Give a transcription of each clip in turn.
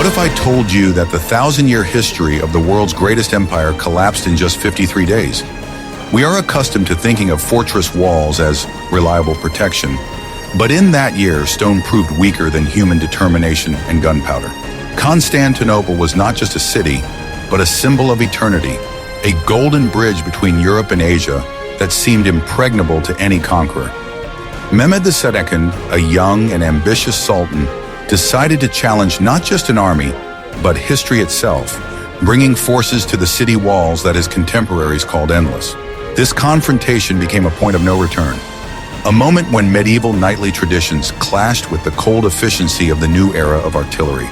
What if I told you that the 1,000-year history of the world's greatest empire collapsed in just 53 days? We are accustomed to thinking of fortress walls as reliable protection, but in that year, stone proved weaker than human determination and gunpowder. Constantinople was not just a city, but a symbol of eternity, a golden bridge between Europe and Asia that seemed impregnable to any conqueror. Mehmed II, a young and ambitious sultan, decided to challenge not just an army, but history itself, bringing forces to the city walls that his contemporaries called endless. This confrontation became a point of no return, a moment when medieval knightly traditions clashed with the cold efficiency of the new era of artillery.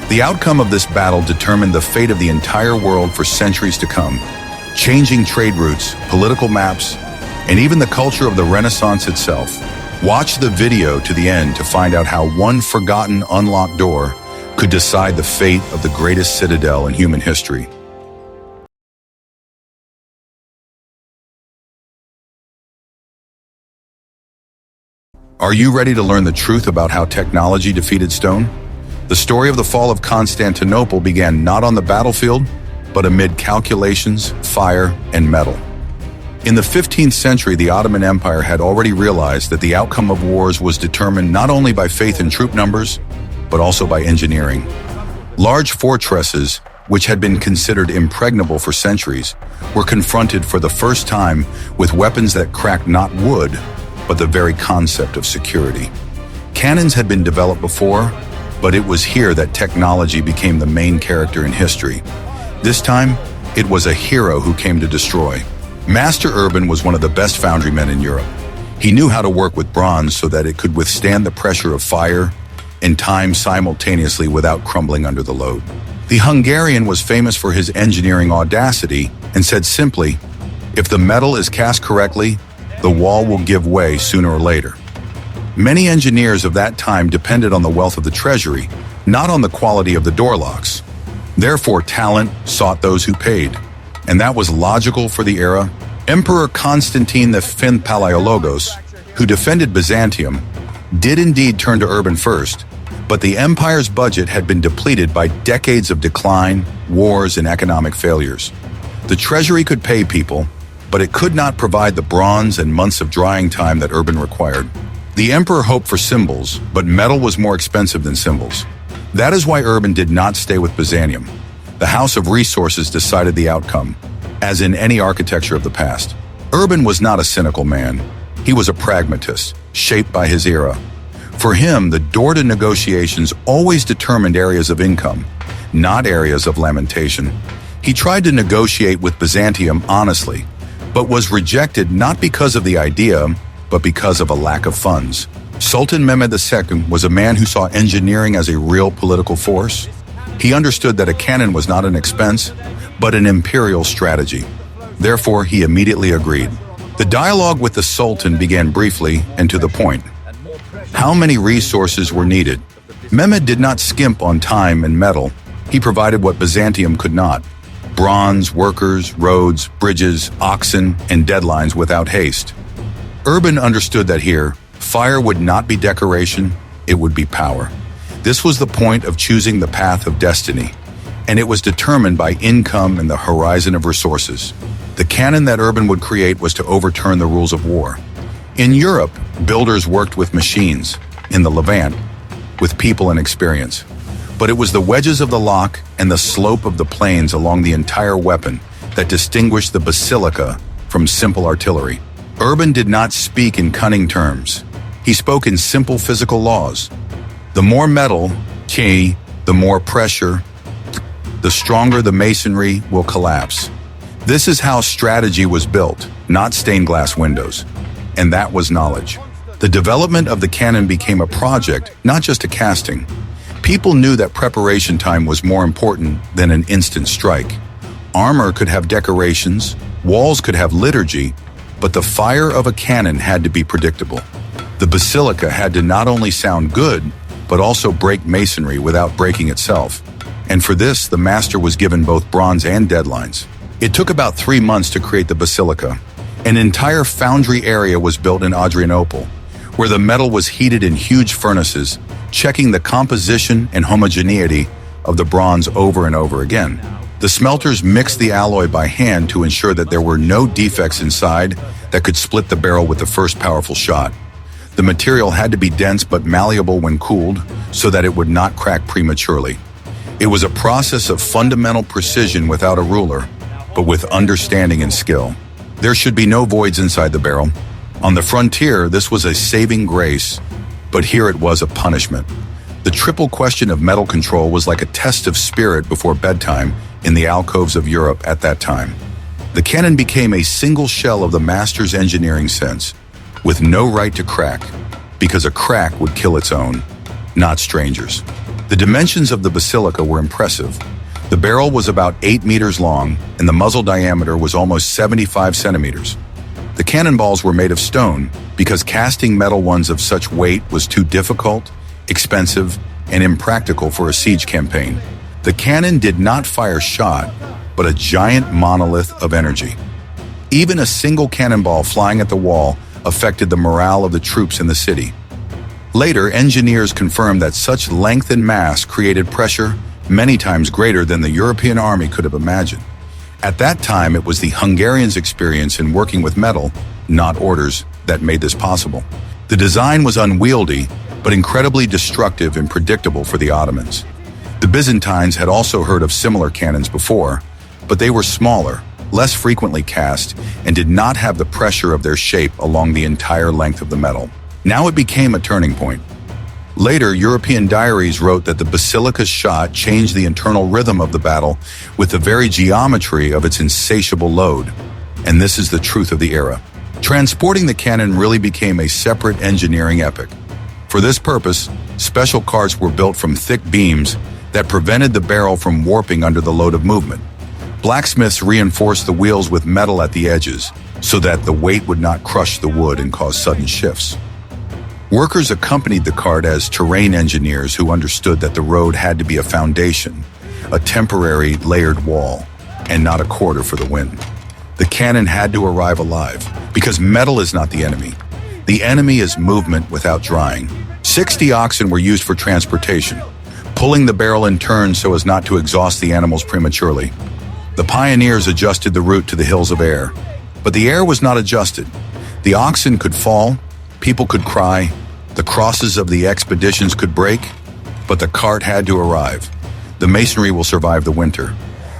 The outcome of this battle determined the fate of the entire world for centuries to come, changing trade routes, political maps, and even the culture of the Renaissance itself. Watch the video to the end to find out how one forgotten unlocked door could decide the fate of the greatest citadel in human history. Are you ready to learn the truth about how technology defeated stone? The story of the fall of Constantinople began not on the battlefield, but amid calculations, fire, and metal. In the 15th century, the Ottoman Empire had already realized that the outcome of wars was determined not only by faith in troop numbers, but also by engineering. Large fortresses, which had been considered impregnable for centuries, were confronted for the first time with weapons that cracked not wood, but the very concept of security. Cannons had been developed before, but it was here that technology became the main character in history. This time, it was a hero who came to destroy. Master Urban was one of the best foundrymen in Europe. He knew how to work with bronze so that it could withstand the pressure of fire and time simultaneously without crumbling under the load. The Hungarian was famous for his engineering audacity and said simply, "If the metal is cast correctly, the wall will give way sooner or later." Many engineers of that time depended on the wealth of the treasury, not on the quality of the door locks. Therefore, talent sought those who paid. And that was logical for the era. Emperor Constantine V Palaiologos, who defended Byzantium, did indeed turn to Urban first, but the empire's budget had been depleted by decades of decline, wars, and economic failures. The treasury could pay people, but it could not provide the bronze and months of drying time that Urban required. The emperor hoped for symbols, but metal was more expensive than symbols. That is why Urban did not stay with Byzantium. The House of Resources decided the outcome, as in any architecture of the past. Urban was not a cynical man. He was a pragmatist, shaped by his era. For him, the door to negotiations always determined areas of income, not areas of lamentation. He tried to negotiate with Byzantium honestly, but was rejected not because of the idea, but because of a lack of funds. Sultan Mehmed II was a man who saw engineering as a real political force. He understood that a cannon was not an expense, but an imperial strategy. Therefore, he immediately agreed. The dialogue with the Sultan began briefly and to the point. How many resources were needed? Mehmed did not skimp on time and metal. He provided what Byzantium could not: bronze, workers, roads, bridges, oxen, and deadlines without haste. Urban understood that here, fire would not be decoration, it would be power. This was the point of choosing the path of destiny, and it was determined by income and the horizon of resources. The cannon that Urban would create was to overturn the rules of war. In Europe, builders worked with machines. In the Levant, with people and experience. But it was the wedges of the lock and the slope of the planes along the entire weapon that distinguished the basilica from simple artillery. Urban did not speak in cunning terms. He spoke in simple physical laws. The more metal, the more pressure, the stronger the masonry will collapse. This is how strategy was built, not stained glass windows. And that was knowledge. The development of the cannon became a project, not just a casting. People knew that preparation time was more important than an instant strike. Armor could have decorations, walls could have liturgy, but the fire of a cannon had to be predictable. The basilica had to not only sound good, but also break masonry without breaking itself. And for this, the master was given both bronze and deadlines. It took about 3 months to create the basilica. An entire foundry area was built in Adrianople, where the metal was heated in huge furnaces, checking the composition and homogeneity of the bronze over and over again. The smelters mixed the alloy by hand to ensure that there were no defects inside that could split the barrel with the first powerful shot. The material had to be dense but malleable when cooled so that it would not crack prematurely. It was a process of fundamental precision without a ruler, but with understanding and skill. There should be no voids inside the barrel. On the frontier, this was a saving grace, but here it was a punishment. The triple question of metal control was like a test of spirit before bedtime in the alcoves of Europe at that time. The cannon became a single shell of the master's engineering sense, with no right to crack, because a crack would kill its own, not strangers. The dimensions of the basilica were impressive. The barrel was about 8 meters long, and the muzzle diameter was almost 75 centimeters. The cannonballs were made of stone because casting metal ones of such weight was too difficult, expensive, and impractical for a siege campaign. The cannon did not fire shot, but a giant monolith of energy. Even a single cannonball flying at the wall affected the morale of the troops in the city. Later, engineers confirmed that such length and mass created pressure many times greater than the European army could have imagined. At that time, it was the Hungarians' experience in working with metal, not orders, that made this possible. The design was unwieldy, but incredibly destructive and predictable for the Ottomans. The Byzantines had also heard of similar cannons before, but they were smaller, less frequently cast, and did not have the pressure of their shape along the entire length of the metal. Now it became a turning point. Later, European diaries wrote that the basilica's shot changed the internal rhythm of the battle with the very geometry of its insatiable load. And this is the truth of the era. Transporting the cannon really became a separate engineering epic. For this purpose, special carts were built from thick beams that prevented the barrel from warping under the load of movement. Blacksmiths reinforced the wheels with metal at the edges so that the weight would not crush the wood and cause sudden shifts. Workers accompanied the cart as terrain engineers who understood that the road had to be a foundation, a temporary layered wall, and not a quarter for the wind. The cannon had to arrive alive, because metal is not the enemy. The enemy is movement without drying. 60 oxen were used for transportation, pulling the barrel in turn so as not to exhaust the animals prematurely. The pioneers adjusted the route to the hills of air, but the air was not adjusted. The oxen could fall, people could cry, the crosses of the expeditions could break, but the cart had to arrive. The masonry will survive the winter,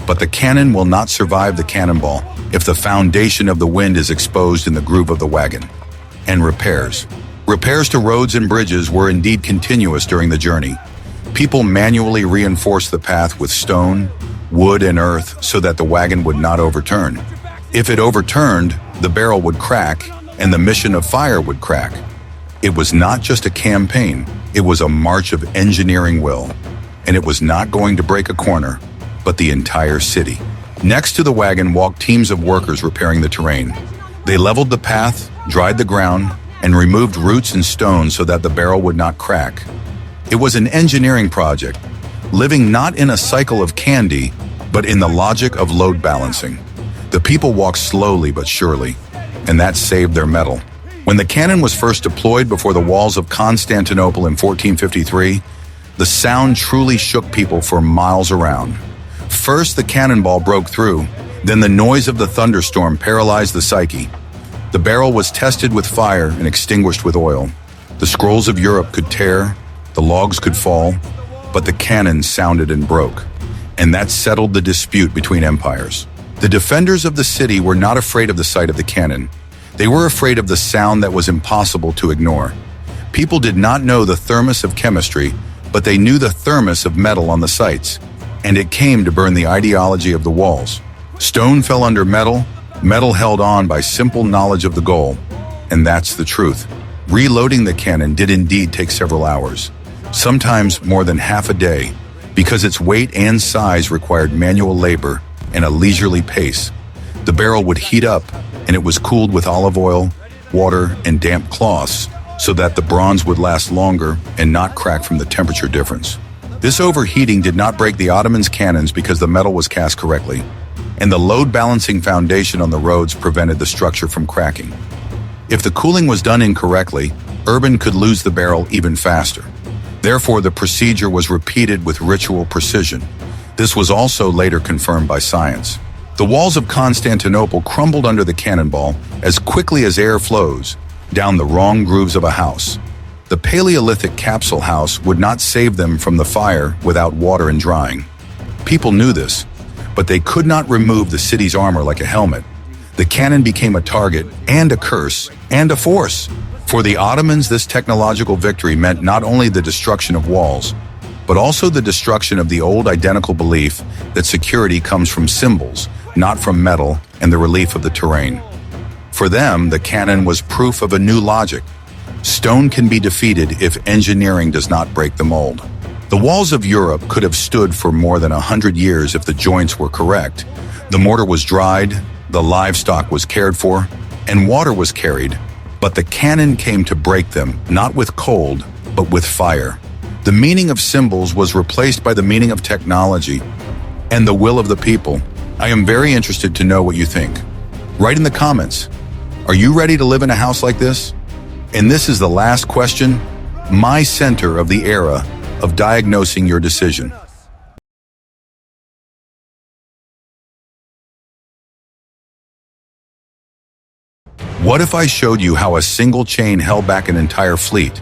but the cannon will not survive the cannonball if the foundation of the wind is exposed in the groove of the wagon. And repairs. Repairs to roads and bridges were indeed continuous during the journey. People manually reinforced the path with stone, wood, and earth so that the wagon would not overturn. If it overturned, the barrel would crack, and the mission of fire would crack. It was not just a campaign, it was a march of engineering will. And it was not going to break a corner, but the entire city. Next to the wagon walked teams of workers repairing the terrain. They leveled the path, dried the ground, and removed roots and stones so that the barrel would not crack. It was an engineering project, living not in a cycle of candy, but in the logic of load balancing. The people walked slowly but surely, and that saved their metal. When the cannon was first deployed before the walls of Constantinople in 1453, the sound truly shook people for miles around. First, the cannonball broke through, then the noise of the thunderstorm paralyzed the psyche. The barrel was tested with fire and extinguished with oil. The scrolls of Europe could tear, the logs could fall, but the cannon sounded and broke. And that settled the dispute between empires. The defenders of the city were not afraid of the sight of the cannon. They were afraid of the sound that was impossible to ignore. People did not know the thermos of chemistry, but they knew the thermos of metal on the sites. And it came to burn the ideology of the walls. Stone fell under metal, metal held on by simple knowledge of the goal. And that's the truth. Reloading the cannon did indeed take several hours, sometimes more than half a day, because its weight and size required manual labor and a leisurely pace. The barrel would heat up, and it was cooled with olive oil, water, and damp cloths so that the bronze would last longer and not crack from the temperature difference. This overheating did not break the Ottomans' cannons because the metal was cast correctly, and the load-balancing foundation on the roads prevented the structure from cracking. If the cooling was done incorrectly, Urban could lose the barrel even faster. Therefore, the procedure was repeated with ritual precision. This was also later confirmed by science. The walls of Constantinople crumbled under the cannonball as quickly as air flows down the wrong grooves of a house. The Paleolithic capsule house would not save them from the fire without water and drying. People knew this, but they could not remove the city's armor like a helmet. The cannon became a target and a curse and a force. For the Ottomans, this technological victory meant not only the destruction of walls, but also the destruction of the old identical belief that security comes from symbols, not from metal and the relief of the terrain. For them, the cannon was proof of a new logic. Stone can be defeated if engineering does not break the mold. The walls of Europe could have stood for more than 100 years if the joints were correct. The mortar was dried, the livestock was cared for, and water was carried, but the cannon came to break them, not with cold, but with fire. The meaning of symbols was replaced by the meaning of technology and the will of the people. I am very interested to know what you think. Write in the comments. Are you ready to live in a house like this? And this is the last question, my center of the era of diagnosing your decision. What if I showed you how a single chain held back an entire fleet?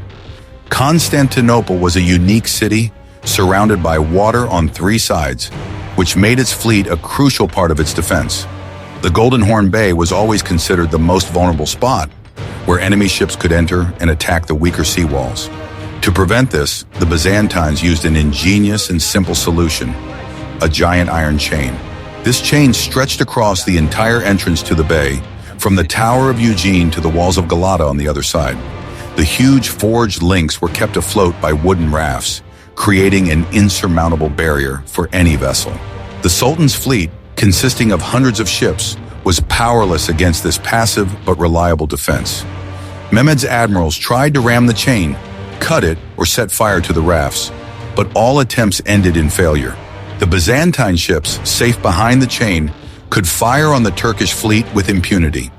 Constantinople was a unique city surrounded by water on three sides, which made its fleet a crucial part of its defense. The Golden Horn Bay was always considered the most vulnerable spot, where enemy ships could enter and attack the weaker seawalls. To prevent this, the Byzantines used an ingenious and simple solution: a giant iron chain. This chain stretched across the entire entrance to the bay, from the Tower of Eugene to the walls of Galata on the other side. The huge forged links were kept afloat by wooden rafts, creating an insurmountable barrier for any vessel. The Sultan's fleet, consisting of hundreds of ships, was powerless against this passive but reliable defense. Mehmed's admirals tried to ram the chain, cut it, or set fire to the rafts, but all attempts ended in failure. The Byzantine ships, safe behind the chain, could fire on the Turkish fleet with impunity.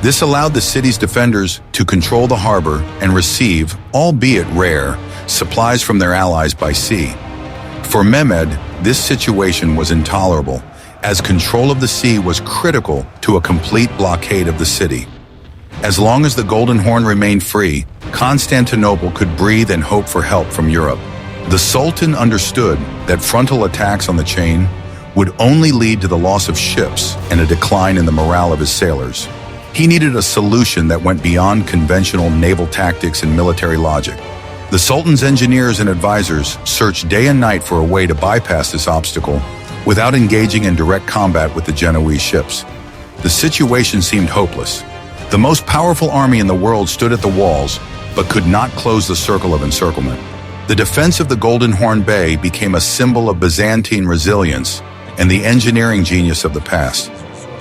This allowed the city's defenders to control the harbor and receive, albeit rare, supplies from their allies by sea. For Mehmed, this situation was intolerable, as control of the sea was critical to a complete blockade of the city. As long as the Golden Horn remained free, Constantinople could breathe and hope for help from Europe. The Sultan understood that frontal attacks on the chain would only lead to the loss of ships and a decline in the morale of his sailors. He needed a solution that went beyond conventional naval tactics and military logic. The Sultan's engineers and advisors searched day and night for a way to bypass this obstacle without engaging in direct combat with the Genoese ships. The situation seemed hopeless. The most powerful army in the world stood at the walls, but could not close the circle of encirclement. The defense of the Golden Horn Bay became a symbol of Byzantine resilience and the engineering genius of the past.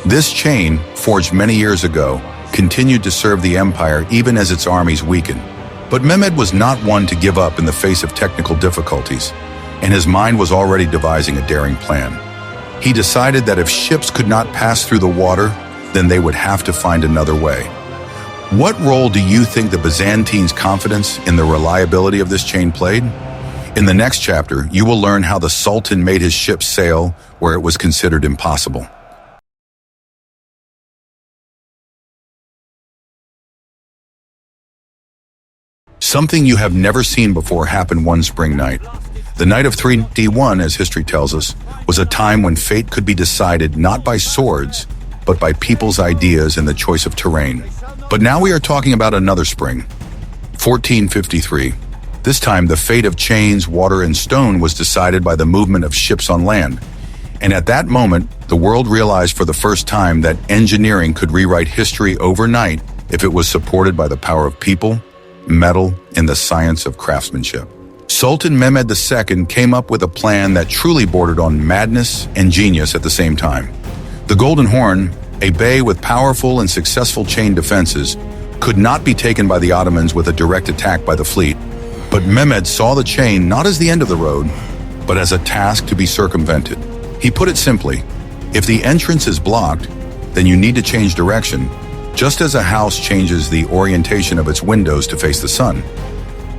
This chain, forged many years ago, continued to serve the empire even as its armies weakened. But Mehmed was not one to give up in the face of technical difficulties, and his mind was already devising a daring plan. He decided that if ships could not pass through the water, then they would have to find another way. What role do you think the Byzantines' confidence in the reliability of this chain played? In the next chapter, you will learn how the Sultan made his ships sail where it was considered impossible. Something you have never seen before happened one spring night. The night of 3D1, as history tells us, was a time when fate could be decided not by swords, but by people's ideas and the choice of terrain. But now we are talking about another spring, 1453. This time, the fate of chains, water, and stone was decided by the movement of ships on land. And at that moment, the world realized for the first time that engineering could rewrite history overnight if it was supported by the power of people, metal, and the science of craftsmanship. Sultan Mehmed II came up with a plan that truly bordered on madness and genius at the same time. The Golden Horn, a bay with powerful and successful chain defenses, could not be taken by the Ottomans with a direct attack by the fleet. But Mehmed saw the chain not as the end of the road, but as a task to be circumvented. He put it simply, if the entrance is blocked, then you need to change direction, just as a house changes the orientation of its windows to face the sun.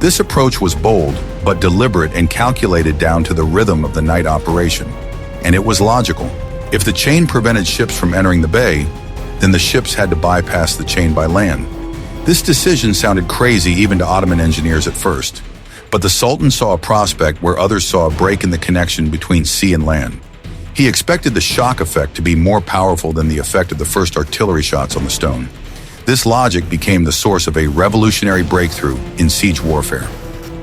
This approach was bold, but deliberate and calculated down to the rhythm of the night operation. And it was logical. If the chain prevented ships from entering the bay, then the ships had to bypass the chain by land. This decision sounded crazy even to Ottoman engineers at first, but the Sultan saw a prospect where others saw a break in the connection between sea and land. He expected the shock effect to be more powerful than the effect of the first artillery shots on the stone. This logic became the source of a revolutionary breakthrough in siege warfare.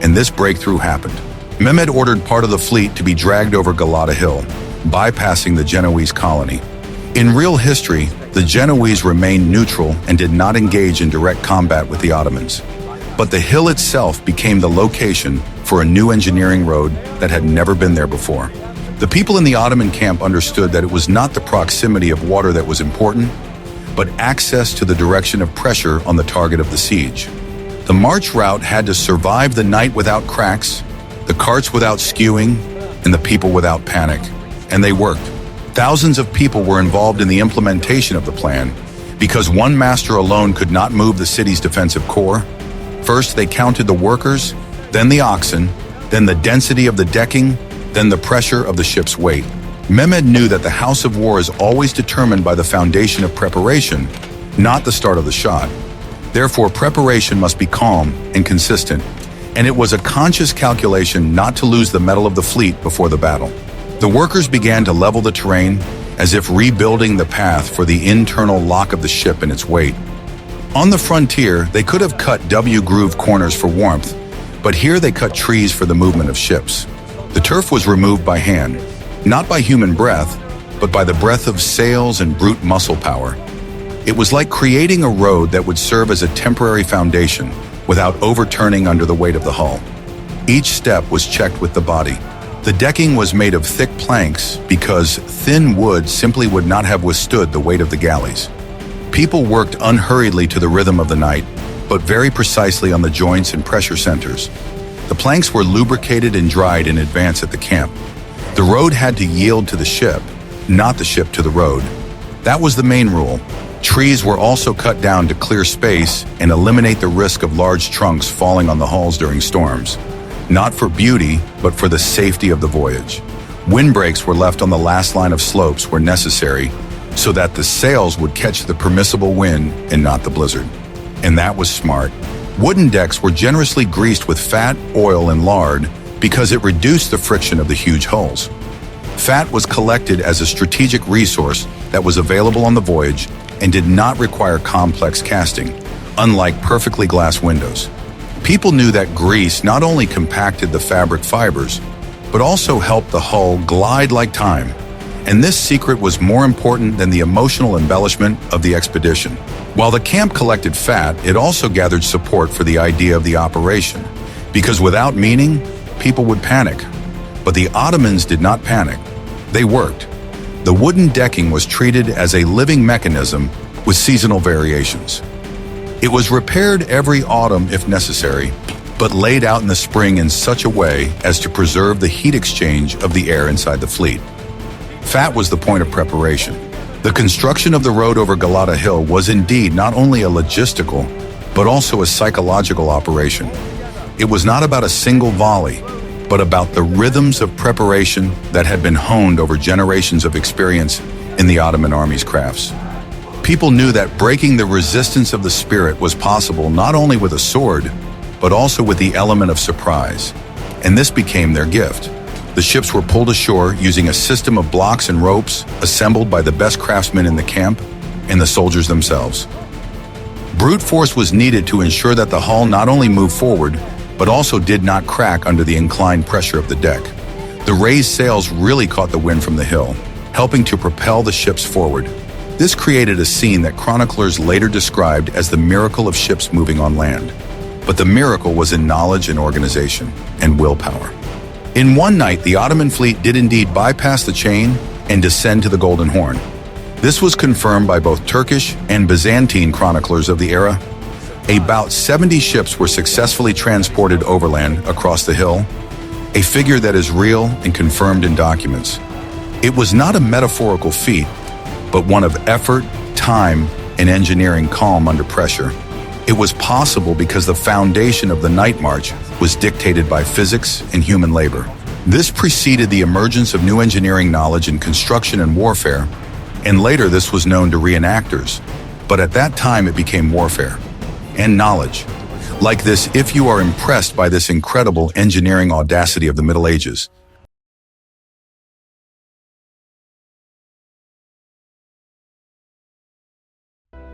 And this breakthrough happened. Mehmed ordered part of the fleet to be dragged over Galata Hill, bypassing the Genoese colony. In real history, the Genoese remained neutral and did not engage in direct combat with the Ottomans. But the hill itself became the location for a new engineering road that had never been there before. The people in the Ottoman camp understood that it was not the proximity of water that was important, but access to the direction of pressure on the target of the siege. The march route had to survive the night without cracks, the carts without skewing, and the people without panic. And they worked. Thousands of people were involved in the implementation of the plan because one master alone could not move the city's defensive core. First, they counted the workers, then the oxen, then the density of the decking, then the pressure of the ship's weight. Mehmed knew that the house of war is always determined by the foundation of preparation, not the start of the shot. Therefore, preparation must be calm and consistent, and it was a conscious calculation not to lose the mettle of the fleet before the battle. The workers began to level the terrain, as if rebuilding the path for the internal lock of the ship and its weight. On the frontier, they could have cut W-groove corners for warmth, but here they cut trees for the movement of ships. The turf was removed by hand, not by human breath, but by the breath of sails and brute muscle power. It was like creating a road that would serve as a temporary foundation without overturning under the weight of the hull. Each step was checked with the body. The decking was made of thick planks because thin wood simply would not have withstood the weight of the galleys. People worked unhurriedly to the rhythm of the night, but very precisely on the joints and pressure centers. The planks were lubricated and dried in advance at the camp. The road had to yield to the ship, not the ship to the road. That was the main rule. Trees were also cut down to clear space and eliminate the risk of large trunks falling on the hulls during storms. Not for beauty, but for the safety of the voyage. Windbreaks were left on the last line of slopes where necessary, so that the sails would catch the permissible wind and not the blizzard. And that was smart. Wooden decks were generously greased with fat, oil, and lard because it reduced the friction of the huge hulls. Fat was collected as a strategic resource that was available on the voyage and did not require complex casting, unlike perfectly glass windows. People knew that grease not only compacted the fabric fibers, but also helped the hull glide like time. And this secret was more important than the emotional embellishment of the expedition. While the camp collected fat, it also gathered support for the idea of the operation, because without meaning, people would panic. But the Ottomans did not panic. They worked. The wooden decking was treated as a living mechanism with seasonal variations. It was repaired every autumn if necessary, but laid out in the spring in such a way as to preserve the heat exchange of the air inside the fleet. Fat was the point of preparation. The construction of the road over Galata Hill was indeed not only a logistical, but also a psychological operation. It was not about a single volley, but about the rhythms of preparation that had been honed over generations of experience in the Ottoman army's crafts. People knew that breaking the resistance of the spirit was possible not only with a sword, but also with the element of surprise. And this became their gift. The ships were pulled ashore using a system of blocks and ropes assembled by the best craftsmen in the camp and the soldiers themselves. Brute force was needed to ensure that the hull not only moved forward, but also did not crack under the inclined pressure of the deck. The raised sails really caught the wind from the hill, helping to propel the ships forward. This created a scene that chroniclers later described as the miracle of ships moving on land. But the miracle was in knowledge and organization and willpower. In one night, the Ottoman fleet did indeed bypass the chain and descend to the Golden Horn. This was confirmed by both Turkish and Byzantine chroniclers of the era. About 70 ships were successfully transported overland across the hill, a figure that is real and confirmed in documents. It was not a metaphorical feat, but one of effort, time, and engineering calm under pressure. It was possible because the foundation of the night march was dictated by physics and human labor. This preceded the emergence of new engineering knowledge in construction and warfare, and later this was known to reenactors. But at that time it became warfare and knowledge. Like this, if you are impressed by this incredible engineering audacity of the Middle Ages.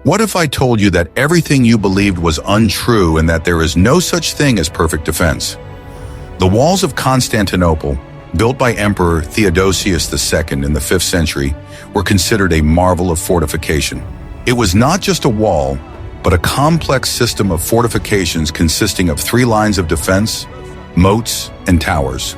What if I told you that everything you believed was untrue and that there is no such thing as perfect defense? The walls of Constantinople, built by Emperor Theodosius II in the 5th century, were considered a marvel of fortification. It was not just a wall, but a complex system of fortifications consisting of 3 lines of defense, moats, and towers.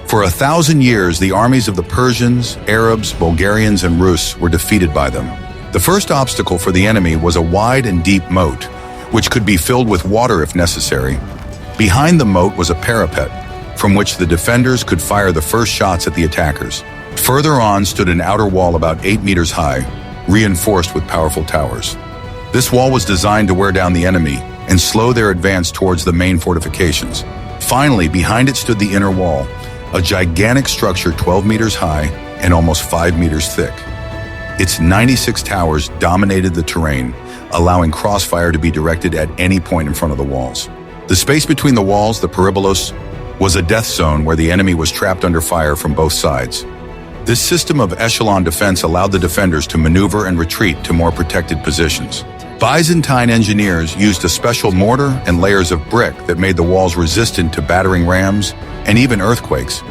For 1,000 years, the armies of the Persians, Arabs, Bulgarians, and Rus were defeated by them. The first obstacle for the enemy was a wide and deep moat, which could be filled with water if necessary. Behind the moat was a parapet, from which the defenders could fire the first shots at the attackers. Further on stood an outer wall about 8 meters high, reinforced with powerful towers. This wall was designed to wear down the enemy and slow their advance towards the main fortifications. Finally, behind it stood the inner wall, a gigantic structure 12 meters high and almost 5 meters thick. Its 96 towers dominated the terrain, allowing crossfire to be directed at any point in front of the walls. The space between the walls, the peribolos, was a death zone where the enemy was trapped under fire from both sides. This system of echelon defense allowed the defenders to maneuver and retreat to more protected positions. Byzantine engineers used a special mortar and layers of brick that made the walls resistant to battering rams and even earthquakes.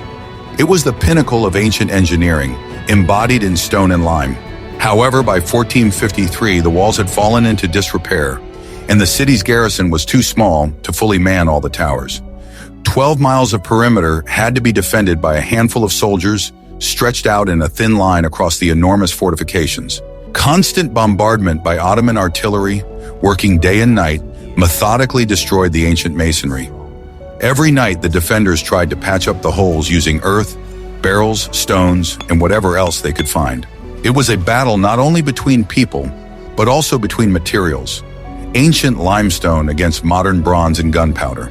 It was the pinnacle of ancient engineering, embodied in stone and lime. However, by 1453, the walls had fallen into disrepair, and the city's garrison was too small to fully man all the towers. 12 miles of perimeter had to be defended by a handful of soldiers stretched out in a thin line across the enormous fortifications. Constant bombardment by Ottoman artillery, working day and night, methodically destroyed the ancient masonry. Every night, the defenders tried to patch up the holes using earth, barrels, stones, and whatever else they could find. It was a battle not only between people, but also between materials. Ancient limestone against modern bronze and gunpowder.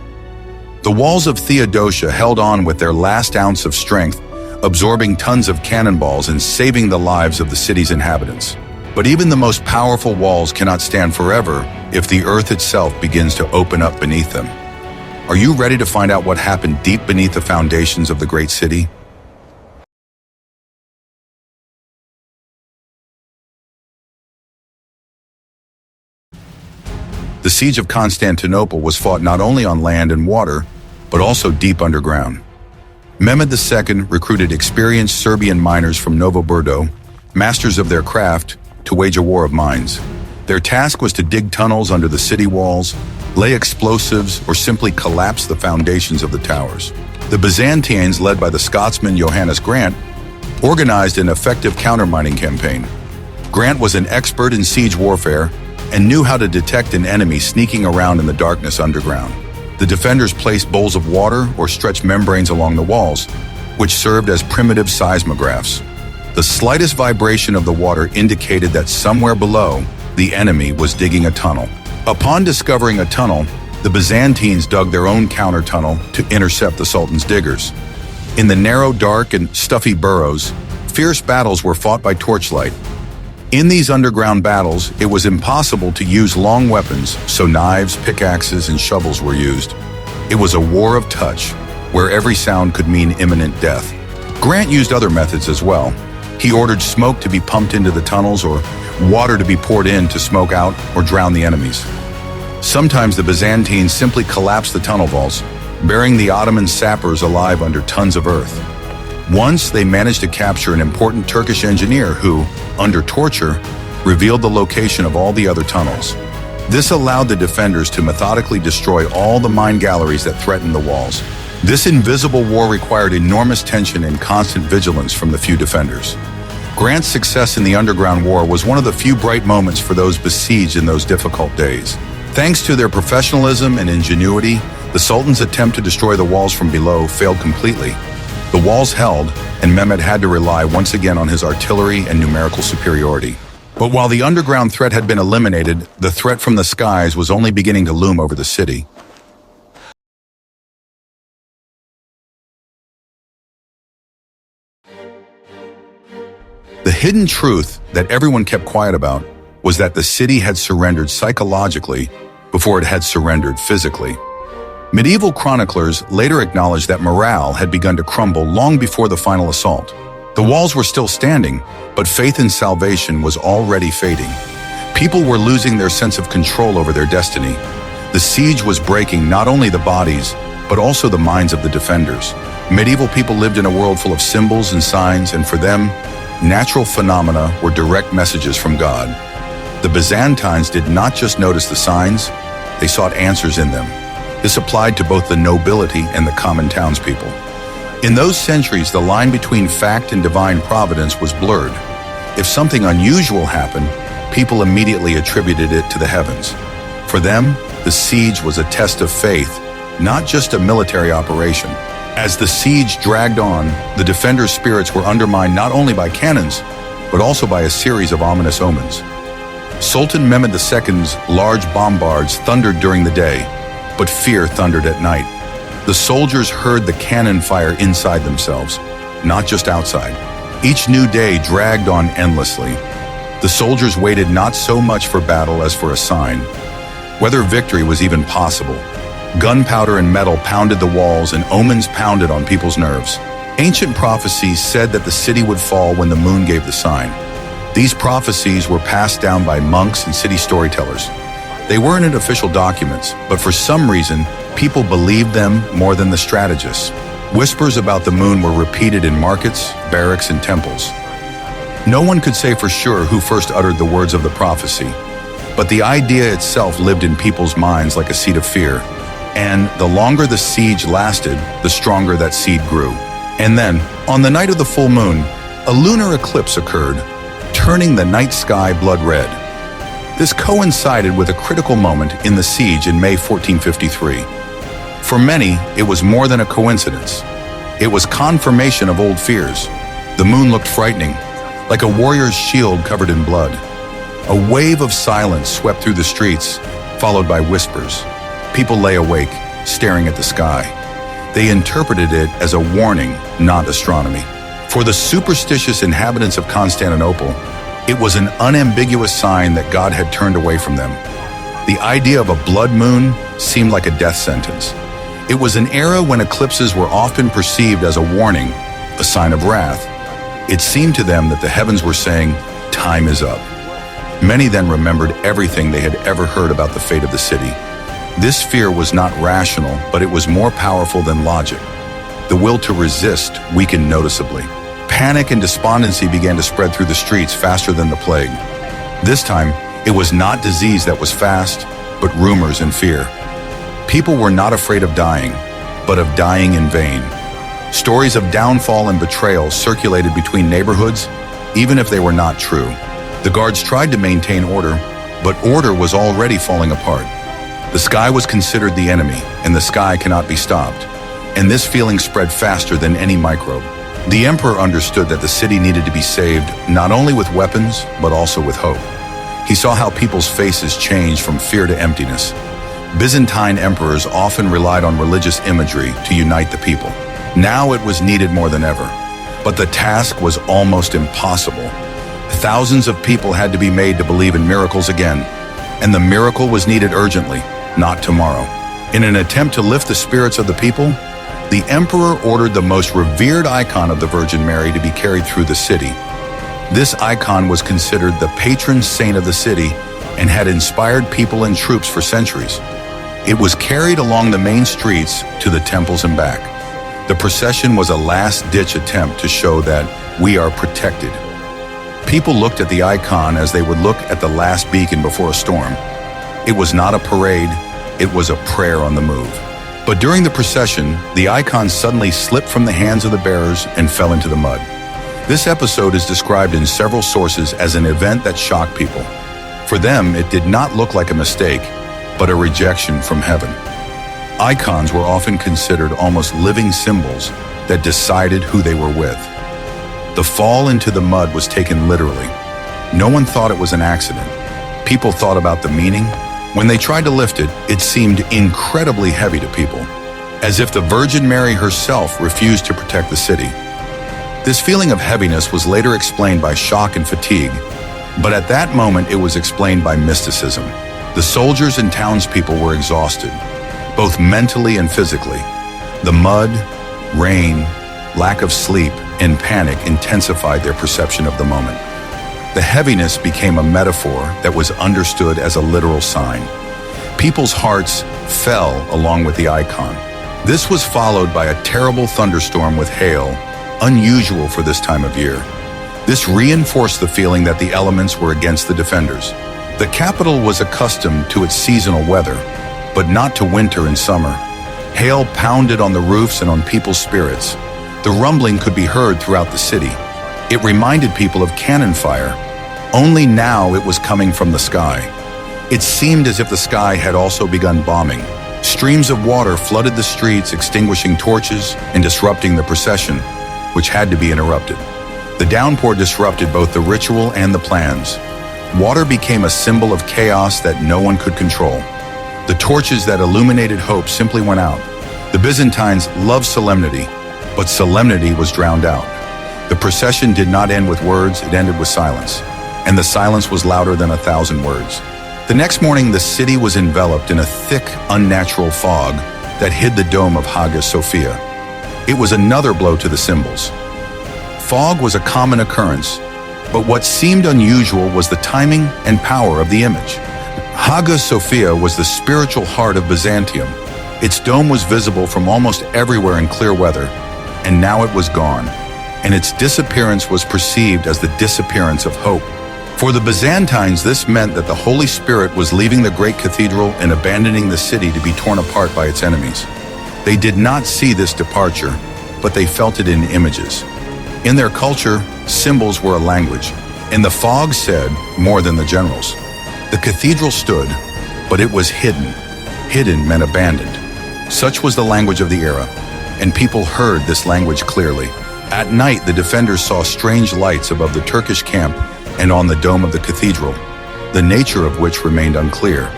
The walls of Theodosia held on with their last ounce of strength, absorbing tons of cannonballs and saving the lives of the city's inhabitants. But even the most powerful walls cannot stand forever if the earth itself begins to open up beneath them. Are you ready to find out what happened deep beneath the foundations of the great city? The siege of Constantinople was fought not only on land and water, but also deep underground. Mehmed II recruited experienced Serbian miners from Novo Brdo, masters of their craft, to wage a war of mines. Their task was to dig tunnels under the city walls, lay explosives, or simply collapse the foundations of the towers. The Byzantines, led by the Scotsman Johannes Grant, organized an effective countermining campaign. Grant was an expert in siege warfare and knew how to detect an enemy sneaking around in the darkness underground. The defenders placed bowls of water or stretched membranes along the walls, which served as primitive seismographs. The slightest vibration of the water indicated that somewhere below, the enemy was digging a tunnel. Upon discovering a tunnel, the Byzantines dug their own counter-tunnel to intercept the Sultan's diggers. In the narrow, dark, and stuffy burrows, fierce battles were fought by torchlight. In these underground battles, it was impossible to use long weapons, so knives, pickaxes, and shovels were used. It was a war of touch, where every sound could mean imminent death. Grant used other methods as well. He ordered smoke to be pumped into the tunnels or water to be poured in to smoke out or drown the enemies. Sometimes the Byzantines simply collapsed the tunnel vaults, burying the Ottoman sappers alive under tons of earth. Once, they managed to capture an important Turkish engineer who, under torture, revealed the location of all the other tunnels. This allowed the defenders to methodically destroy all the mine galleries that threatened the walls. This invisible war required enormous tension and constant vigilance from the few defenders. Grant's success in the underground war was one of the few bright moments for those besieged in those difficult days. Thanks to their professionalism and ingenuity, the Sultan's attempt to destroy the walls from below failed completely. The walls held, and Mehmed had to rely once again on his artillery and numerical superiority. But while the underground threat had been eliminated, the threat from the skies was only beginning to loom over the city. The hidden truth that everyone kept quiet about was that the city had surrendered psychologically before it had surrendered physically. Medieval chroniclers later acknowledged that morale had begun to crumble long before the final assault. The walls were still standing, but faith in salvation was already fading. People were losing their sense of control over their destiny. The siege was breaking not only the bodies, but also the minds of the defenders. Medieval people lived in a world full of symbols and signs, and for them, natural phenomena were direct messages from God. The Byzantines did not just notice the signs, they sought answers in them. This applied to both the nobility and the common townspeople. In those centuries, the line between fact and divine providence was blurred. If something unusual happened, people immediately attributed it to the heavens. For them, the siege was a test of faith, not just a military operation. As the siege dragged on, the defenders' spirits were undermined not only by cannons, but also by a series of ominous omens. Sultan Mehmed II's large bombards thundered during the day, but fear thundered at night. The soldiers heard the cannon fire inside themselves, not just outside. Each new day dragged on endlessly. The soldiers waited not so much for battle as for a sign. Whether victory was even possible. Gunpowder and metal pounded the walls and omens pounded on people's nerves. Ancient prophecies said that the city would fall when the moon gave the sign. These prophecies were passed down by monks and city storytellers. They weren't in official documents, but for some reason, people believed them more than the strategists. Whispers about the moon were repeated in markets, barracks, and temples. No one could say for sure who first uttered the words of the prophecy, but the idea itself lived in people's minds like a seed of fear. And the longer the siege lasted, the stronger that seed grew. And then, on the night of the full moon, a lunar eclipse occurred, turning the night sky blood red. This coincided with a critical moment in the siege in May 1453. For many, it was more than a coincidence. It was confirmation of old fears. The moon looked frightening, like a warrior's shield covered in blood. A wave of silence swept through the streets, followed by whispers. People lay awake, staring at the sky. They interpreted it as a warning, not astronomy. For the superstitious inhabitants of Constantinople, it was an unambiguous sign that God had turned away from them. The idea of a blood moon seemed like a death sentence. It was an era when eclipses were often perceived as a warning, a sign of wrath. It seemed to them that the heavens were saying, time is up. Many then remembered everything they had ever heard about the fate of the city. This fear was not rational, but it was more powerful than logic. The will to resist weakened noticeably. Panic and despondency began to spread through the streets faster than the plague. This time, it was not disease that was fast, but rumors and fear. People were not afraid of dying, but of dying in vain. Stories of downfall and betrayal circulated between neighborhoods, even if they were not true. The guards tried to maintain order, but order was already falling apart. The sky was considered the enemy, and the sky cannot be stopped. And this feeling spread faster than any microbe. The emperor understood that the city needed to be saved, not only with weapons, but also with hope. He saw how people's faces changed from fear to emptiness. Byzantine emperors often relied on religious imagery to unite the people. Now it was needed more than ever. But the task was almost impossible. Thousands of people had to be made to believe in miracles again. And the miracle was needed urgently, not tomorrow. In an attempt to lift the spirits of the people, the emperor ordered the most revered icon of the Virgin Mary to be carried through the city. This icon was considered the patron saint of the city and had inspired people and troops for centuries. It was carried along the main streets to the temples and back. The procession was a last-ditch attempt to show that we are protected. People looked at the icon as they would look at the last beacon before a storm. It was not a parade, it was a prayer on the move. But during the procession, the icon suddenly slipped from the hands of the bearers and fell into the mud. This episode is described in several sources as an event that shocked people. For them, it did not look like a mistake, but a rejection from heaven. Icons were often considered almost living symbols that decided who they were with. The fall into the mud was taken literally. No one thought it was an accident. People thought about the meaning. When they tried to lift it, it seemed incredibly heavy to people, as if the Virgin Mary herself refused to protect the city. This feeling of heaviness was later explained by shock and fatigue, but at that moment it was explained by mysticism. The soldiers and townspeople were exhausted, both mentally and physically. The mud, rain, lack of sleep, and panic intensified their perception of the moment. The heaviness became a metaphor that was understood as a literal sign. People's hearts fell along with the icon. This was followed by a terrible thunderstorm with hail, unusual for this time of year. This reinforced the feeling that the elements were against the defenders. The capital was accustomed to its seasonal weather, but not to winter and summer. Hail pounded on the roofs and on people's spirits. The rumbling could be heard throughout the city. It reminded people of cannon fire. Only now it was coming from the sky. It seemed as if the sky had also begun bombing. Streams of water flooded the streets, extinguishing torches and disrupting the procession, which had to be interrupted. The downpour disrupted both the ritual and the plans. Water became a symbol of chaos that no one could control. The torches that illuminated hope simply went out. The Byzantines loved solemnity, but solemnity was drowned out. The procession did not end with words, it ended with silence. And the silence was louder than 1,000 words. The next morning, the city was enveloped in a thick, unnatural fog that hid the dome of Hagia Sophia. It was another blow to the symbols. Fog was a common occurrence, but what seemed unusual was the timing and power of the image. Hagia Sophia was the spiritual heart of Byzantium. Its dome was visible from almost everywhere in clear weather, and now it was gone, and its disappearance was perceived as the disappearance of hope. For the Byzantines, this meant that the Holy Spirit was leaving the great cathedral and abandoning the city to be torn apart by its enemies. They did not see this departure, but they felt it in images. In their culture, symbols were a language, and the fog said more than the generals. The cathedral stood, but it was hidden. Hidden meant abandoned. Such was the language of the era, and people heard this language clearly. At night, the defenders saw strange lights above the Turkish camp and on the dome of the cathedral, the nature of which remained unclear.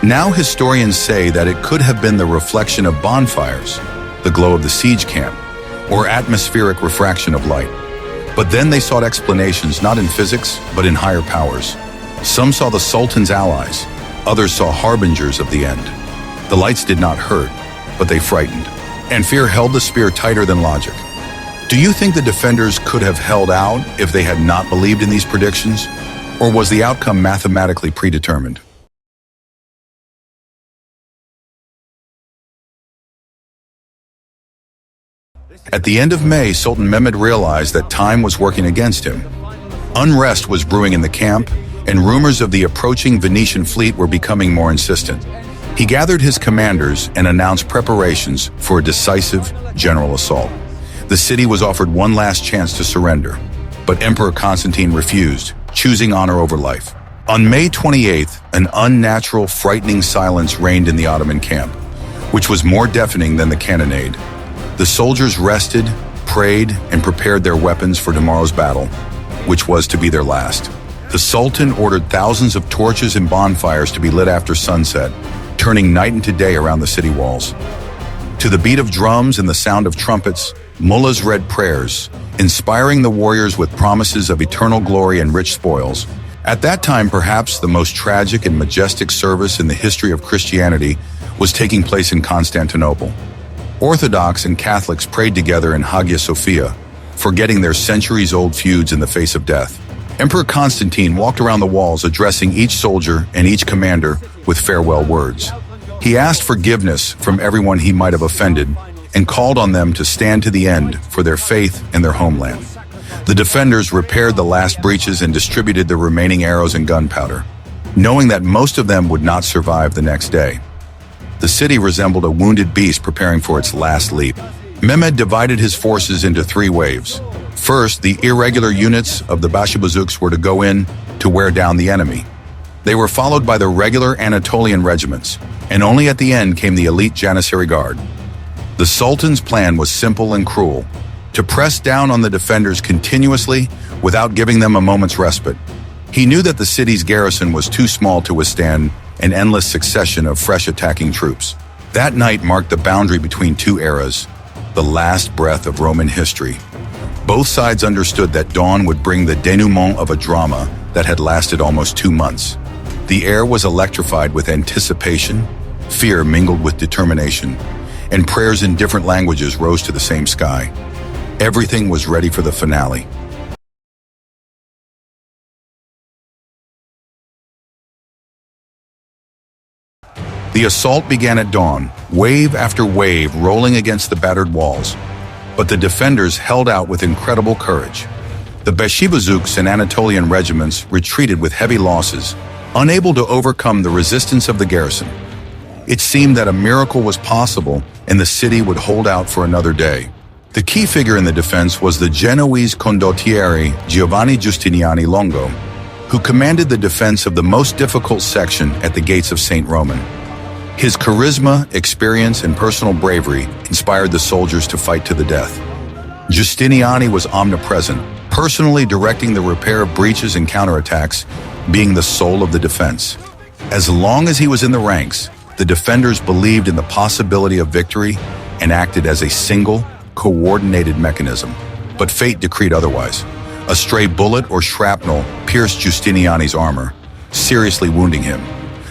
Now historians say that it could have been the reflection of bonfires, the glow of the siege camp, or atmospheric refraction of light. But then they sought explanations not in physics, but in higher powers. Some saw the Sultan's allies, others saw harbingers of the end. The lights did not hurt, but they frightened, and fear held the spear tighter than logic. Do you think the defenders could have held out if they had not believed in these predictions? Or was the outcome mathematically predetermined? At the end of May, Sultan Mehmed realized that time was working against him. Unrest was brewing in the camp, and rumors of the approaching Venetian fleet were becoming more insistent. He gathered his commanders and announced preparations for a decisive general assault. The city was offered one last chance to surrender, but Emperor Constantine refused, choosing honor over life. On May 28th, an unnatural, frightening silence reigned in the Ottoman camp, which was more deafening than the cannonade. The soldiers rested, prayed, and prepared their weapons for tomorrow's battle, which was to be their last. The Sultan ordered thousands of torches and bonfires to be lit after sunset, turning night into day around the city walls. To the beat of drums and the sound of trumpets, mullahs read prayers, inspiring the warriors with promises of eternal glory and rich spoils. At that time, perhaps the most tragic and majestic service in the history of Christianity was taking place in Constantinople. Orthodox and Catholics prayed together in Hagia Sophia, forgetting their centuries-old feuds in the face of death. Emperor Constantine walked around the walls addressing each soldier and each commander with farewell words. He asked forgiveness from everyone he might have offended and called on them to stand to the end for their faith and their homeland. The defenders repaired the last breaches and distributed the remaining arrows and gunpowder, knowing that most of them would not survive the next day. The city resembled a wounded beast preparing for its last leap. Mehmed divided his forces into 3 waves. First, the irregular units of the Bashabazuks were to go in to wear down the enemy. They were followed by the regular Anatolian regiments, and only at the end came the elite Janissary Guard. The Sultan's plan was simple and cruel: to press down on the defenders continuously without giving them a moment's respite. He knew that the city's garrison was too small to withstand an endless succession of fresh attacking troops. That night marked the boundary between two eras, the last breath of Roman history. Both sides understood that dawn would bring the denouement of a drama that had lasted almost 2 months. The air was electrified with anticipation, fear mingled with determination, and prayers in different languages rose to the same sky. Everything was ready for the finale. The assault began at dawn, wave after wave rolling against the battered walls. But the defenders held out with incredible courage. The Beshibazuks and Anatolian regiments retreated with heavy losses, unable to overcome the resistance of the garrison. It seemed that a miracle was possible and the city would hold out for another day. The key figure in the defense was the Genoese condottiere Giovanni Giustiniani Longo, who commanded the defense of the most difficult section at the gates of St. Roman. His charisma, experience, and personal bravery inspired the soldiers to fight to the death. Giustiniani was omnipresent, personally directing the repair of breaches and counterattacks, being the soul of the defense. As long as he was in the ranks, the defenders believed in the possibility of victory and acted as a single, coordinated mechanism. But fate decreed otherwise. A stray bullet or shrapnel pierced Giustiniani's armor, seriously wounding him.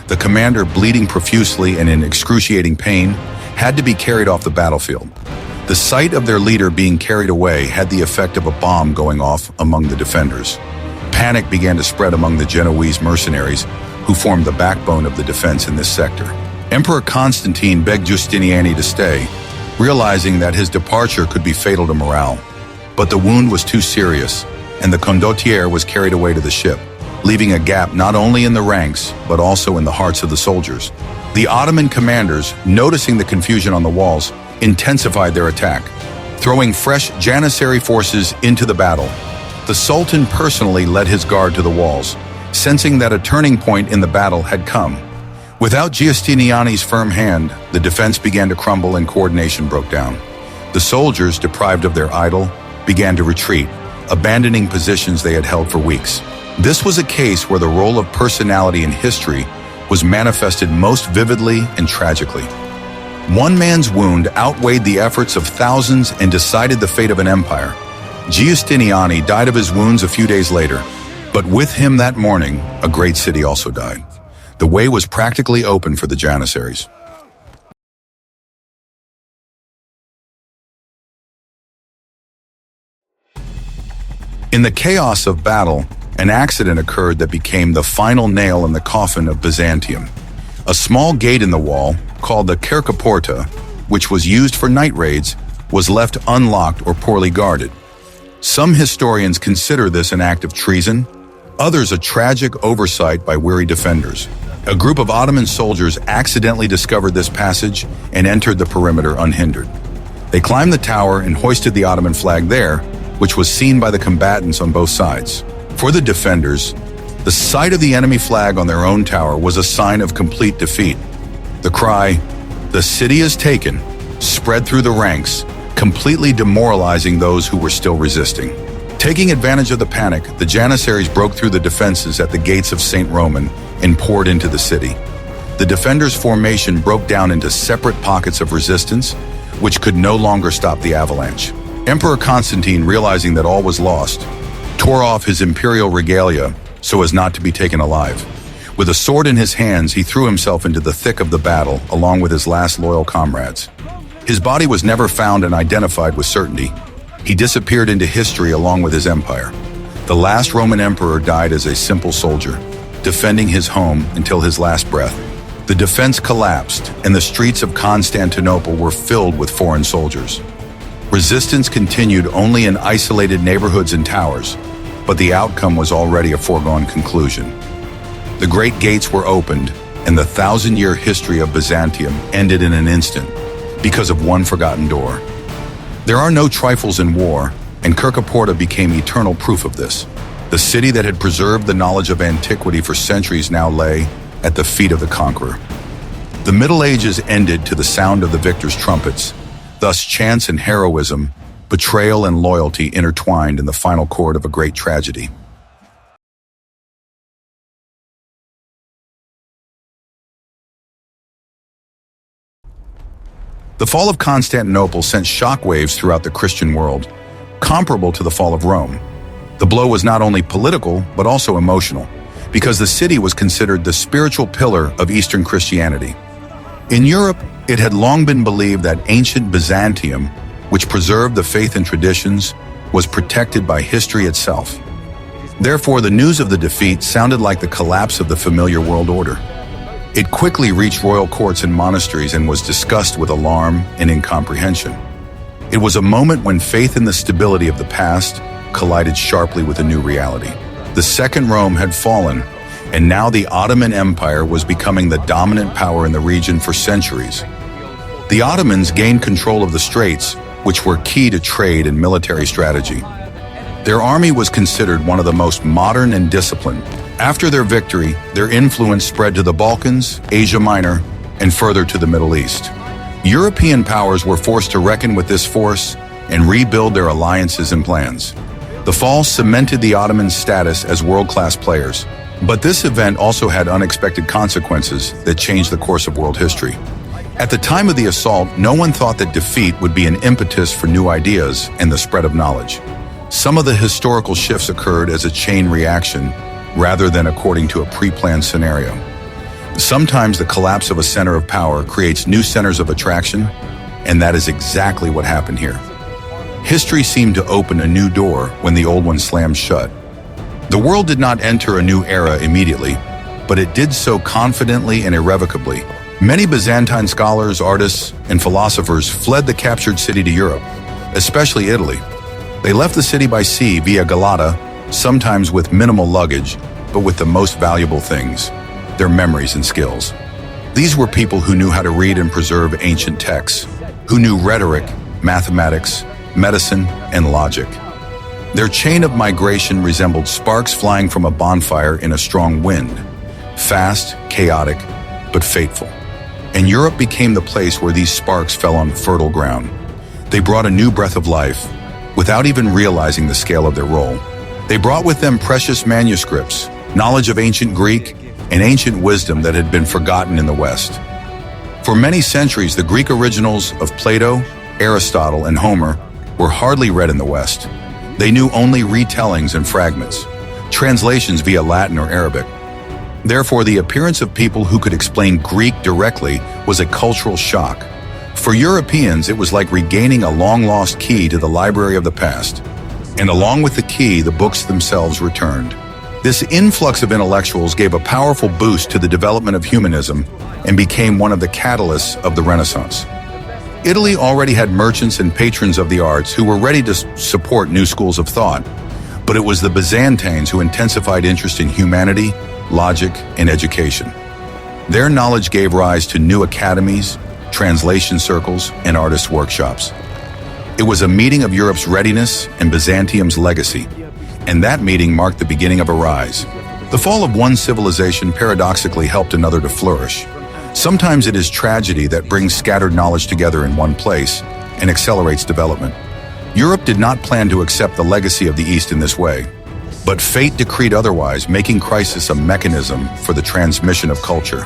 The commander, bleeding profusely and in excruciating pain, had to be carried off the battlefield. The sight of their leader being carried away had the effect of a bomb going off among the defenders. Panic began to spread among the Genoese mercenaries, who formed the backbone of the defense in this sector. Emperor Constantine begged Giustiniani to stay, realizing that his departure could be fatal to morale. But the wound was too serious, and the condottiere was carried away to the ship, leaving a gap not only in the ranks, but also in the hearts of the soldiers. The Ottoman commanders, noticing the confusion on the walls, intensified their attack, throwing fresh Janissary forces into the battle. The Sultan personally led his guard to the walls, sensing that a turning point in the battle had come. Without Giustiniani's firm hand, the defense began to crumble and coordination broke down. The soldiers, deprived of their idol, began to retreat, abandoning positions they had held for weeks. This was a case where the role of personality in history was manifested most vividly and tragically. One man's wound outweighed the efforts of thousands and decided the fate of an empire. Giustiniani died of his wounds a few days later, but with him that morning, a great city also died. The way was practically open for the Janissaries. In the chaos of battle, an accident occurred that became the final nail in the coffin of Byzantium. A small gate in the wall, called the Kerkaporta, which was used for night raids, was left unlocked or poorly guarded. Some historians consider this an act of treason, others a tragic oversight by weary defenders. A group of Ottoman soldiers accidentally discovered this passage and entered the perimeter unhindered. They climbed the tower and hoisted the Ottoman flag there, which was seen by the combatants on both sides. For the defenders, the sight of the enemy flag on their own tower was a sign of complete defeat. The cry, "The city is taken," spread through the ranks, completely demoralizing those who were still resisting. Taking advantage of the panic, the Janissaries broke through the defenses at the gates of St. Roman and poured into the city. The defenders' formation broke down into separate pockets of resistance, which could no longer stop the avalanche. Emperor Constantine, realizing that all was lost, tore off his imperial regalia so as not to be taken alive. With a sword in his hands, he threw himself into the thick of the battle along with his last loyal comrades. His body was never found and identified with certainty. He disappeared into history along with his empire. The last Roman emperor died as a simple soldier, defending his home until his last breath. The defense collapsed, and the streets of Constantinople were filled with foreign soldiers. Resistance continued only in isolated neighborhoods and towers, but the outcome was already a foregone conclusion. The great gates were opened, and the 1,000-year history of Byzantium ended in an instant because of one forgotten door. There are no trifles in war, and Kerkaporta became eternal proof of this. The city that had preserved the knowledge of antiquity for centuries now lay at the feet of the conqueror. The Middle Ages ended to the sound of the victor's trumpets. Thus, chance and heroism, betrayal and loyalty intertwined in the final chord of a great tragedy. The fall of Constantinople sent shockwaves throughout the Christian world, comparable to the fall of Rome. The blow was not only political, but also emotional, because the city was considered the spiritual pillar of Eastern Christianity. In Europe, it had long been believed that ancient Byzantium, which preserved the faith and traditions, was protected by history itself. Therefore, the news of the defeat sounded like the collapse of the familiar world order. It quickly reached royal courts and monasteries and was discussed with alarm and incomprehension. It was a moment when faith in the stability of the past collided sharply with a new reality. The Second Rome had fallen, and now the Ottoman Empire was becoming the dominant power in the region for centuries. The Ottomans gained control of the straits, which were key to trade and military strategy. Their army was considered one of the most modern and disciplined. After their victory, their influence spread to the Balkans, Asia Minor, and further to the Middle East. European powers were forced to reckon with this force and rebuild their alliances and plans. The fall cemented the Ottomans' status as world-class players, but this event also had unexpected consequences that changed the course of world history. At the time of the assault, no one thought that defeat would be an impetus for new ideas and the spread of knowledge. Some of the historical shifts occurred as a chain reaction rather than according to a pre-planned scenario. Sometimes the collapse of a center of power creates new centers of attraction, and that is exactly what happened here. History seemed to open a new door when the old one slammed shut. The world did not enter a new era immediately, but it did so confidently and irrevocably. Many Byzantine scholars, artists, and philosophers fled the captured city to Europe, especially Italy. They left the city by sea via Galata, sometimes with minimal luggage, but with the most valuable things, their memories and skills. These were people who knew how to read and preserve ancient texts, who knew rhetoric, mathematics, medicine, and logic. Their chain of migration resembled sparks flying from a bonfire in a strong wind, fast, chaotic, but fateful. And Europe became the place where these sparks fell on fertile ground. They brought a new breath of life, without even realizing the scale of their role. They brought with them precious manuscripts, knowledge of ancient Greek, and ancient wisdom that had been forgotten in the West. For many centuries, the Greek originals of Plato, Aristotle, and Homer were hardly read in the West. They knew only retellings and fragments, translations via Latin or Arabic. Therefore, the appearance of people who could explain Greek directly was a cultural shock. For Europeans, it was like regaining a long-lost key to the library of the past. And along with the key, the books themselves returned. This influx of intellectuals gave a powerful boost to the development of humanism and became one of the catalysts of the Renaissance. Italy already had merchants and patrons of the arts who were ready to support new schools of thought, but it was the Byzantines who intensified interest in humanity, logic, and education. Their knowledge gave rise to new academies, translation circles, and artist workshops. It was a meeting of Europe's readiness and Byzantium's legacy, and that meeting marked the beginning of a rise. The fall of one civilization paradoxically helped another to flourish. Sometimes it is tragedy that brings scattered knowledge together in one place and accelerates development. Europe did not plan to accept the legacy of the East in this way, but fate decreed otherwise, making crisis a mechanism for the transmission of culture.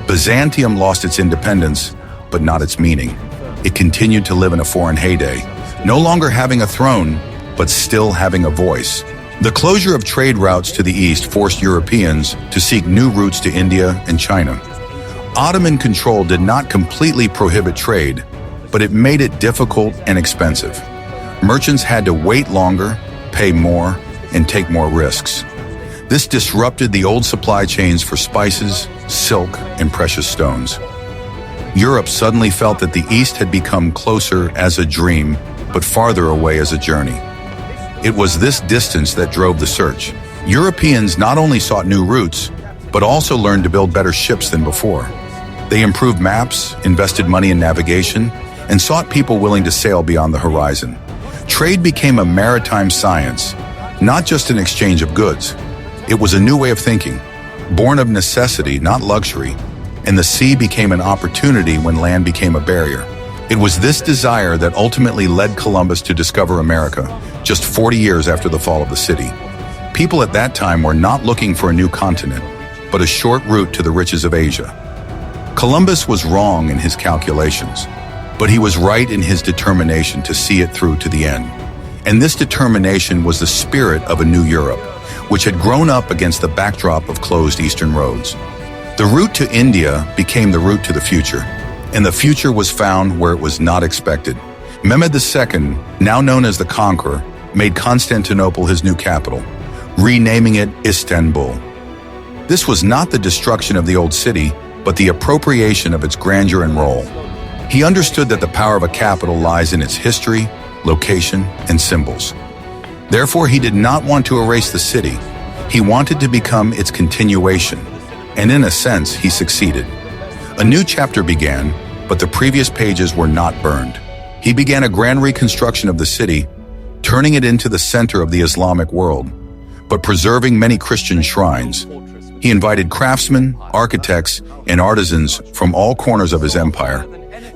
Byzantium lost its independence, but not its meaning. It continued to live in a foreign heyday, no longer having a throne, but still having a voice. The closure of trade routes to the east forced Europeans to seek new routes to India and China. Ottoman control did not completely prohibit trade, but it made it difficult and expensive. Merchants had to wait longer, pay more, and take more risks. This disrupted the old supply chains for spices, silk, and precious stones. Europe suddenly felt that the East had become closer as a dream, but farther away as a journey. It was this distance that drove the search. Europeans not only sought new routes, but also learned to build better ships than before. They improved maps, invested money in navigation, and sought people willing to sail beyond the horizon. Trade became a maritime science, not just an exchange of goods. It was a new way of thinking, born of necessity, not luxury, and the sea became an opportunity when land became a barrier. It was this desire that ultimately led Columbus to discover America, just 40 years after the fall of the city. People at that time were not looking for a new continent, but a short route to the riches of Asia. Columbus was wrong in his calculations. But he was right in his determination to see it through to the end. And this determination was the spirit of a new Europe, which had grown up against the backdrop of closed eastern roads. The route to India became the route to the future, and the future was found where it was not expected. Mehmed II, now known as the Conqueror, made Constantinople his new capital, renaming it Istanbul. This was not the destruction of the old city, but the appropriation of its grandeur and role. He understood that the power of a capital lies in its history, location, and symbols. Therefore, he did not want to erase the city. He wanted to become its continuation, and in a sense, he succeeded. A new chapter began, but the previous pages were not burned. He began a grand reconstruction of the city, turning it into the center of the Islamic world, but preserving many Christian shrines. He invited craftsmen, architects, and artisans from all corners of his empire.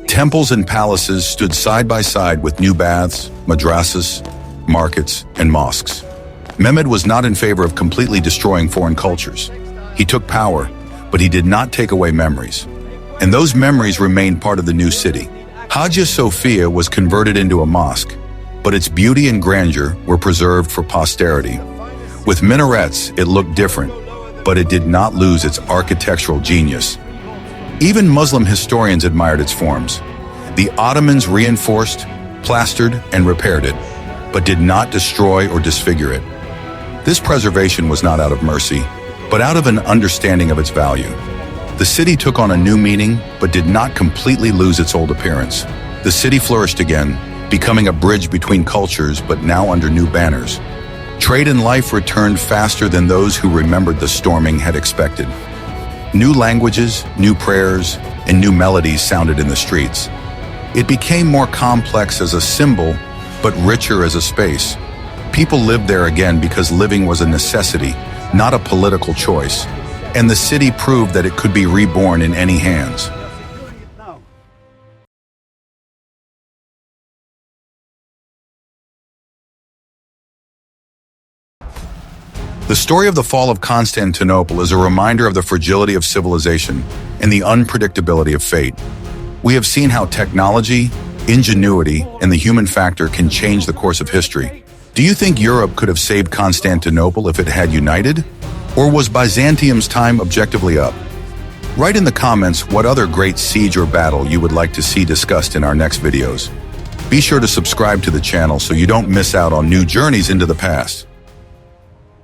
Temples and palaces stood side by side with new baths, madrasas, markets, and mosques. Mehmed was not in favor of completely destroying foreign cultures. He took power, but he did not take away memories. And those memories remained part of the new city. Hagia Sophia was converted into a mosque, but its beauty and grandeur were preserved for posterity. With minarets, it looked different, but it did not lose its architectural genius. Even Muslim historians admired its forms. The Ottomans reinforced, plastered, and repaired it, but did not destroy or disfigure it. This preservation was not out of mercy, but out of an understanding of its value. The city took on a new meaning, but did not completely lose its old appearance. The city flourished again, becoming a bridge between cultures, but now under new banners. Trade and life returned faster than those who remembered the storming had expected. New languages, new prayers, and new melodies sounded in the streets. It became more complex as a symbol, but richer as a space. People lived there again because living was a necessity, not a political choice. And the city proved that it could be reborn in any hands. The story of the fall of Constantinople is a reminder of the fragility of civilization and the unpredictability of fate. We have seen how technology, ingenuity, and the human factor can change the course of history. Do you think Europe could have saved Constantinople if it had united? Or was Byzantium's time objectively up? Write in the comments what other great siege or battle you would like to see discussed in our next videos. Be sure to subscribe to the channel so you don't miss out on new journeys into the past.